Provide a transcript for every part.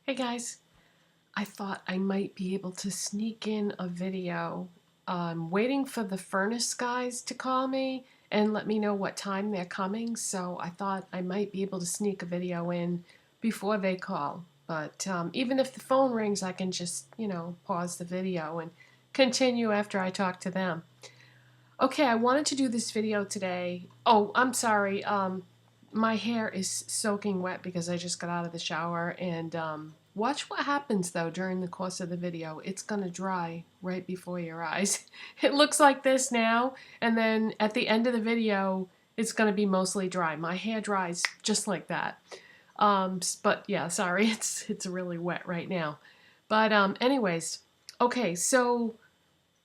Hey guys, I thought I might be able to sneak in a video. I'm waiting for the furnace guys to call me and let me know what time they're coming, so I thought I might be able to sneak a video in before they call. But even if the phone rings, I can just, pause the video and continue after I talk to them. Okay, I wanted to do this video today. Oh, I'm sorry. My hair is soaking wet because I just got out of the shower, and watch what happens though during the course of the video. It's gonna dry right before your eyes. It looks like this now, and then at the end of the video it's gonna be mostly dry. My hair dries just like that. But yeah, sorry, it's really wet right now. But anyways, okay, so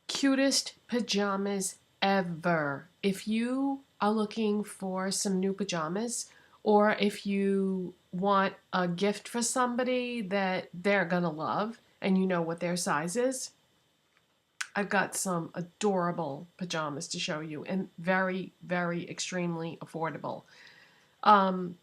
cutest pajamas ever. If you are looking for some new pajamas, or if you want a gift for somebody that they're gonna love and you know what their size is, I've got some adorable pajamas to show you, and very, very extremely affordable. Um,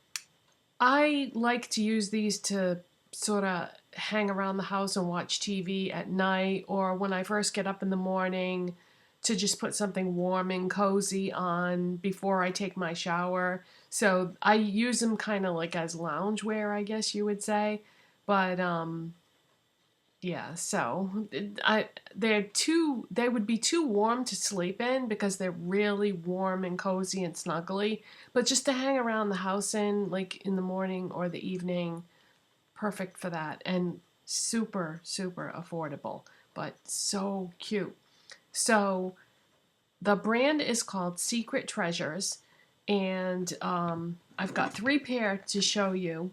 I like to use these to sort of hang around the house and watch TV at night, or when I first get up in the morning to just put something warm and cozy on before I take my shower. So I use them kind of like as loungewear, I guess you would say. But yeah, so they would be too warm to sleep in because they're really warm and cozy and snuggly, but just to hang around the house in, like in the morning or the evening, perfect for that, and super, super affordable, but so cute. So the brand is called Secret Treasures, and I've got 3 pair to show you,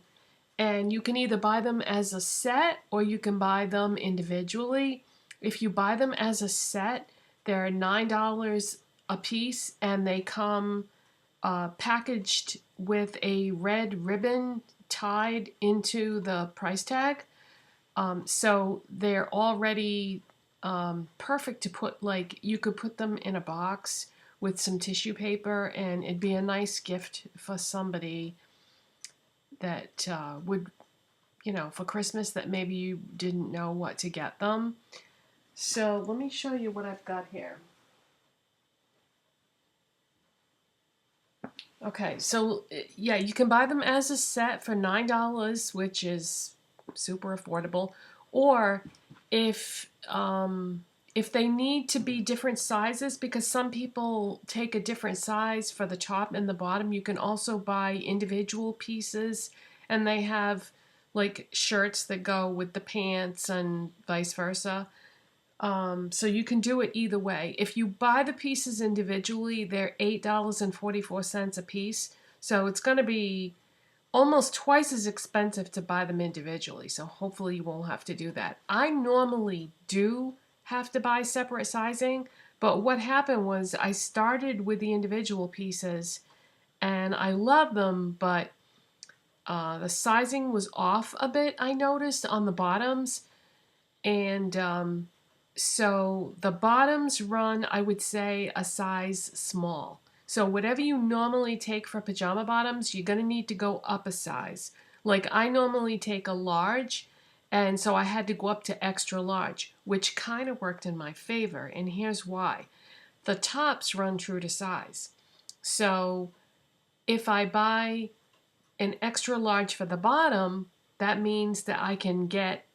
and you can either buy them as a set or you can buy them individually. If you buy them as a set, they're $9 a piece, and they come packaged with a red ribbon tied into the price tag. So they're already perfect to put, like, you could put them in a box with some tissue paper, and it'd be a nice gift for somebody that would, for Christmas, that maybe you didn't know what to get them. So let me show you what I've got here. Okay, so yeah, you can buy them as a set for $9, which is super affordable. Or if they need to be different sizes, because some people take a different size for the top and the bottom, you can also buy individual pieces, and they have like shirts that go with the pants and vice versa. So you can do it either way. If you buy the pieces individually, they're $8.44 a piece. So it's going to be almost twice as expensive to buy them individually. So hopefully you won't have to do that. I normally do have to buy separate sizing, but what happened was I started with the individual pieces and I love them, but the sizing was off a bit, I noticed, on the bottoms. And so the bottoms run, I would say, a size small. So whatever you normally take for pajama bottoms, you're going to need to go up a size. Like I normally take a large, and so I had to go up to extra large, which kind of worked in my favor. And here's why. The tops run true to size. So if I buy an extra large for the bottom, that means that I can get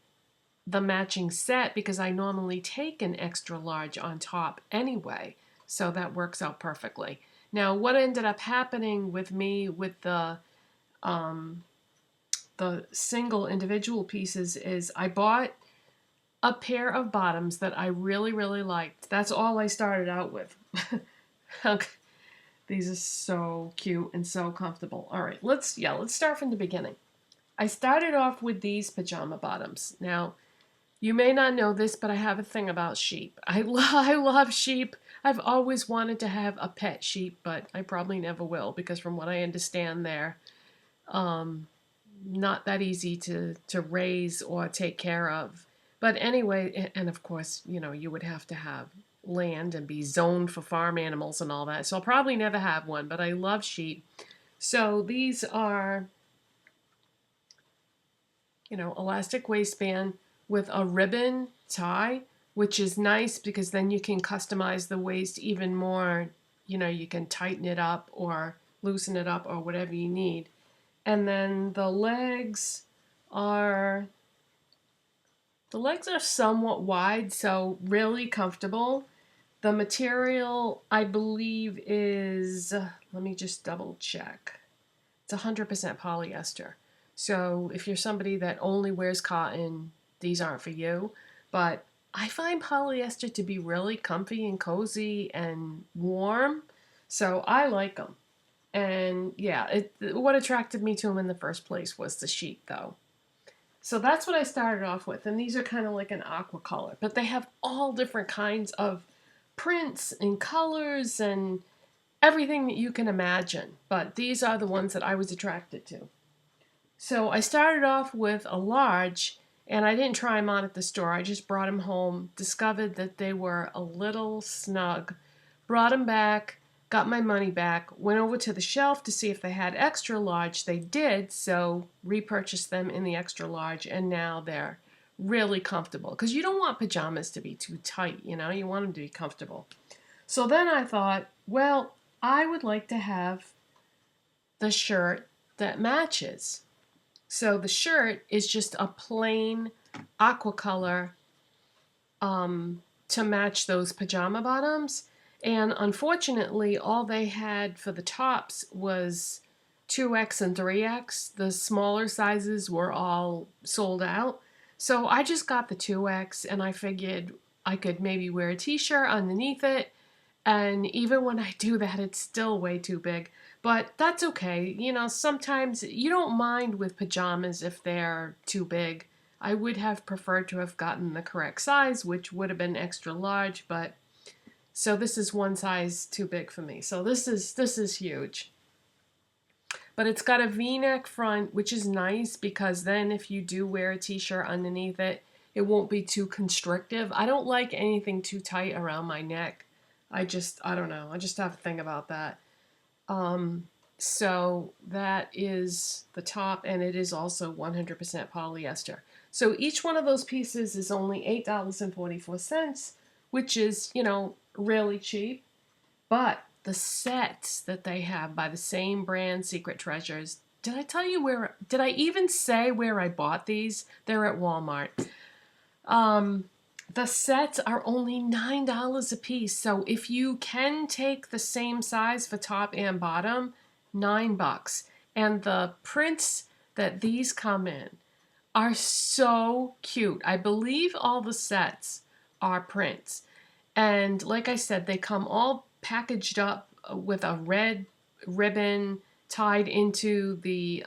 the matching set because I normally take an extra large on top anyway. So that works out perfectly. Now, what ended up happening with me with the single individual pieces is I bought a pair of bottoms that I really, really liked. That's all I started out with. Okay. These are so cute and so comfortable. All right, let's start from the beginning. I started off with these pajama bottoms. Now, you may not know this, but I have a thing about sheep. I love sheep. I've always wanted to have a pet sheep, but I probably never will because from what I understand, they're not that easy to raise or take care of. But anyway, and of course, you would have to have land and be zoned for farm animals and all that. So I'll probably never have one, but I love sheep. So these are elastic waistband with a ribbon tie, which is nice because then you can customize the waist even more. You can tighten it up or loosen it up or whatever you need. And then are the legs are somewhat wide, so really comfortable. The material, I believe, is, let me just double check. It's 100% polyester. So if you're somebody that only wears cotton, these aren't for you. But I find polyester to be really comfy and cozy and warm. So I like them. And yeah, what attracted me to them in the first place was the sheet, though. So that's what I started off with. And these are kind of like an aqua color. But they have all different kinds of prints and colors and everything that you can imagine. But these are the ones that I was attracted to. So I started off with a large, and I didn't try them on at the store. I just brought them home, discovered that they were a little snug, brought them back, got my money back, went over to the shelf to see if they had extra large. They did, so repurchased them in the extra large, and now they're really comfortable. Because you don't want pajamas to be too tight, you want them to be comfortable. So then I thought, well, I would like to have the shirt that matches. So the shirt is just a plain aqua color to match those pajama bottoms. And unfortunately, all they had for the tops was 2X and 3X. The smaller sizes were all sold out. So I just got the 2X and I figured I could maybe wear a t-shirt underneath it. And even when I do that, it's still way too big. But that's okay. Sometimes you don't mind with pajamas if they're too big. I would have preferred to have gotten the correct size, which would have been extra large, but so this is one size too big for me. So this is huge. But it's got a V-neck front, which is nice because then if you do wear a t-shirt underneath it, it won't be too constrictive. I don't like anything too tight around my neck. I don't know. I just have to think about that. So that is the top, and it is also 100% polyester. So each one of those pieces is only $8.44, which is, really cheap. But the sets that they have by the same brand, Secret Treasures, did I tell you did I even say where I bought these? They're at Walmart. The sets are only $9 a piece. So if you can take the same size for top and bottom, $9. And the prints that these come in are so cute. I believe all the sets are prints. And like I said, they come all packaged up with a red ribbon tied into the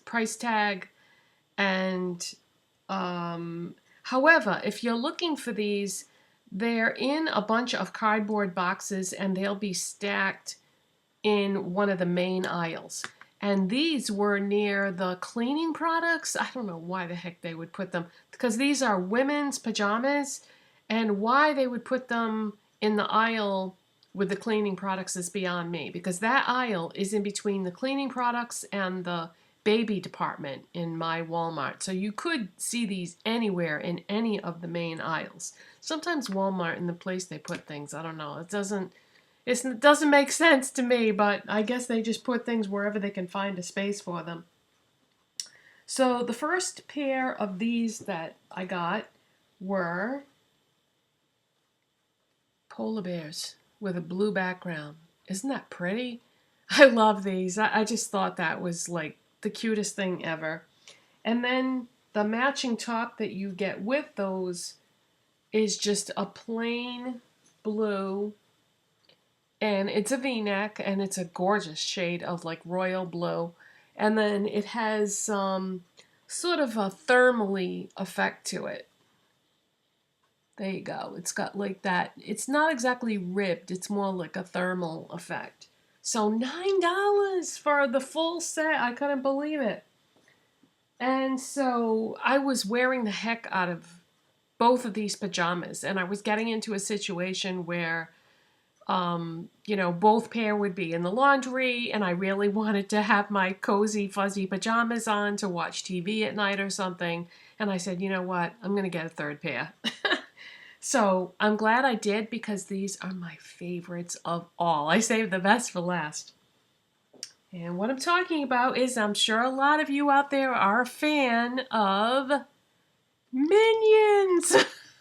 price tag. And however, if you're looking for these, they're in a bunch of cardboard boxes and they'll be stacked in one of the main aisles. And these were near the cleaning products. I don't know why the heck they would put them, because these are women's pajamas, and why they would put them in the aisle with the cleaning products is beyond me, because that aisle is in between the cleaning products and the baby department in my Walmart. So you could see these anywhere in any of the main aisles. Sometimes Walmart and the place they put things, I don't know, it doesn't make sense to me, but I guess they just put things wherever they can find a space for them. So the first pair of these that I got were polar bears with a blue background. Isn't that pretty? I love these. I just thought that was like the cutest thing ever. And then the matching top that you get with those is just a plain blue, and it's a V-neck, and it's a gorgeous shade of like royal blue. And then it has sort of a thermally effect to it. There you go. It's got like that. It's not exactly ribbed. It's more like a thermal effect. So $9 for the full set. I couldn't believe it. And so I was wearing the heck out of both of these pajamas, and I was getting into a situation where you know, both pair would be in the laundry, and I really wanted to have my cozy, fuzzy pajamas on to watch TV at night or something. And I said, you know what? I'm going to get a third pair. So I'm glad I did because these are my favorites of all. I saved the best for last. And what I'm talking about is I'm sure a lot of you out there are a fan of Minions.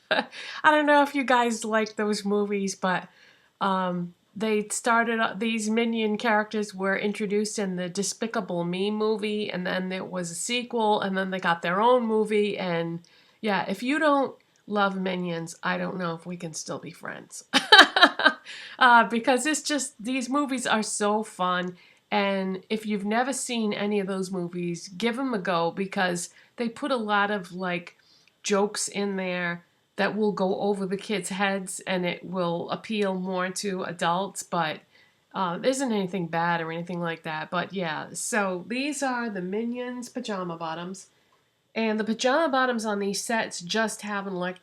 I don't know if you guys like those movies, but they started, these Minion characters were introduced in the Despicable Me movie, and then there was a sequel, and then they got their own movie, and yeah, if you don't love Minions, I don't know if we can still be friends. Because it's just, these movies are so fun, and if you've never seen any of those movies, give them a go, because they put a lot of like jokes in there that will go over the kids' heads, and it will appeal more to adults, but there isn't anything bad or anything like that. But yeah, so these are the Minions pajama bottoms. And the pajama bottoms on these sets just have an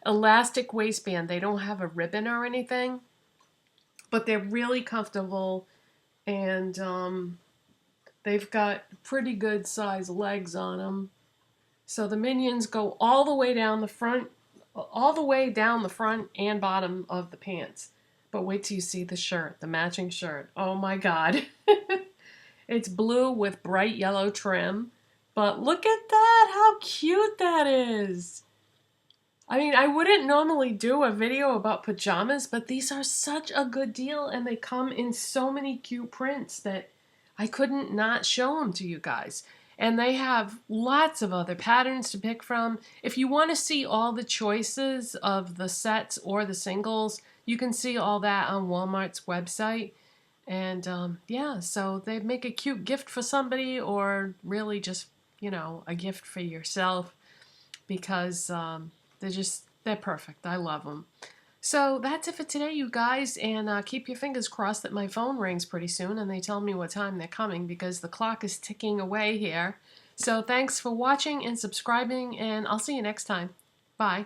elastic waistband. They don't have a ribbon or anything, but they're really comfortable, and they've got pretty good size legs on them. So the Minions go all the way down the front, and bottom of the pants. But wait till you see the shirt, the matching shirt. Oh my God. It's blue with bright yellow trim. But look at that, how cute that is. I mean, I wouldn't normally do a video about pajamas, but these are such a good deal, and they come in so many cute prints that I couldn't not show them to you guys. And they have lots of other patterns to pick from. If you want to see all the choices of the sets or the singles, you can see all that on Walmart's website. And yeah, so they make a cute gift for somebody, or really just, you know, a gift for yourself, because they're perfect. I love them. So that's it for today, you guys, and keep your fingers crossed that my phone rings pretty soon and they tell me what time they're coming, because the clock is ticking away here. So thanks for watching and subscribing, and I'll see you next time. Bye.